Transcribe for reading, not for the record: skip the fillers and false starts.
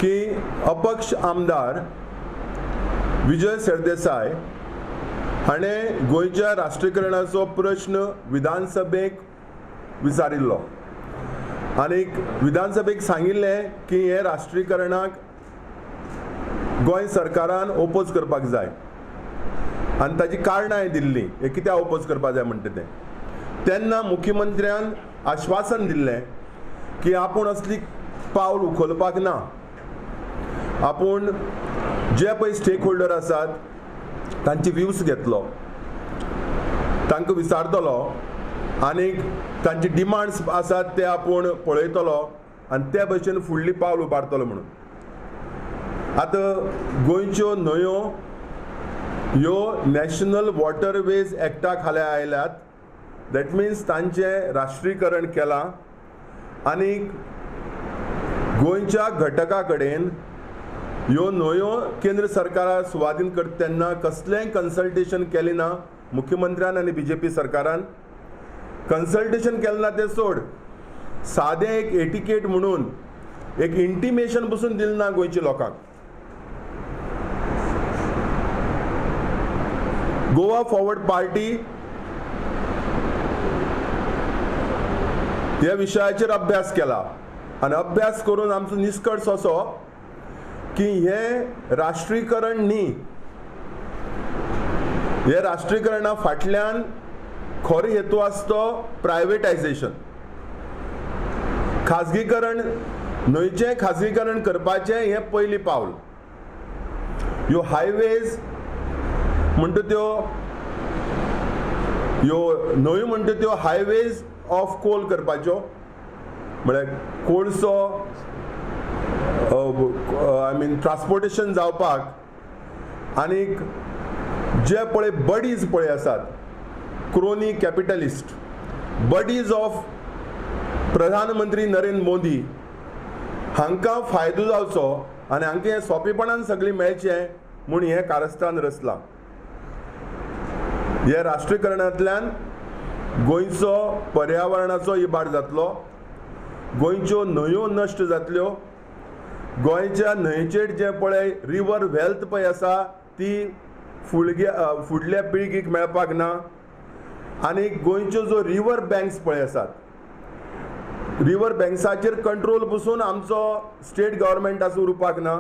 की अपक्ष आमदार विजय सरदेसाय हाणें गोंयच्या राष्ट्रीयकरणाचो प्रश्न विधानसभेक विचारिल्लो आनी विधानसभेक सांगिल्लें की हे राष्ट्रीयकरणाक गोंय सरकारान ओपोज करपाक जाय आनी ताची कारणांय दिल्लीं हे कित्याक ओपोज करपाक जाय म्हणटा तें. तेन्ना मुख्यमंत्र्यान आश्वासन दिल्लें की आपूण असली पावल उखलपाक ना. आपूण जे पळय स्टेक होल्डर आसात तांचे व्ह्यूज घेतलो, तांकां विचारतलो आनी तांचे डिमांड्स आसात ते आपूण पळयतलो आनी त्या भशेन फुडली पावल उबारतलो म्हणून. आतां गोंयच्यो न्हंयो ह्यो नॅशनल वॉटरवेज एक्टा खाला आयल्यात. दॅट मिन्स तांचें राष्ट्रीयकरण केलां आनी गोंयच्या घटका कडेन ह्यो न्हंयो केंद्र सरकारा सुवाधीन करता तेन्ना कसलेंय कन्सल्टेशन केलें ना मुख्यमंत्र्यान आनी BJP सरकारान. कन्सल्टेशन केलें ना तें सोड, सादें एक एटिकेट म्हणून एक इंटिमेशन पसून दिलें ना गोंयच्या लोकांक. गोवा फॉरवर्ड पार्टी ह्या विशयाचेर अभ्यास केला आनी अभ्यास करून आमचो निश्कर्श असो की हे राष्ट्रीयकरण न्ही, हे राष्ट्रीयकरणा फाटल्यान खरो हेतू आसतो प्रायवेटायझेशन, खाजगीकरण. न्हंयचें खाजगीकरण करपाचें हें पयलीं पावल. ह्यो हायवेज म्हणटा त्यो ह्यो न्हंयो म्हणटा त्यो हायवेज ऑफ कोल करपाच्यो, म्हळ्यार कोळसो आय मीन ट्रान्सपोर्टेशन जावपाक. आनी जे पळय बडीज पळय आसात, क्रोनी कॅपिटलिस्ट बडीज ऑफ प्रधानमंत्री नरेंद्र मोदी हांकां फायदो जावचो आनी हांकां हें सोंपेपणान सगळें मेळचें म्हूण हें कारस्थान रचलां. ह्या राष्ट्रीयकरणांतल्यान गोंयचो पर्यावरणाचो इबाड जातलो, गोंयच्यो न्हंयो नश्ट जातल्यो, गोंयच्या न्हंयचेर जे पळय रिवर वेल्थ पळय आसा ती फुडल्या पिळगेक मेळपाक ना. आनी गोंयच्यो जो रिवर बँक्स पळय आसात, रिवर बँक्साचेर कंट्रोल पसून आमचो स्टेट गव्हर्मेंटाचो उरपाक ना.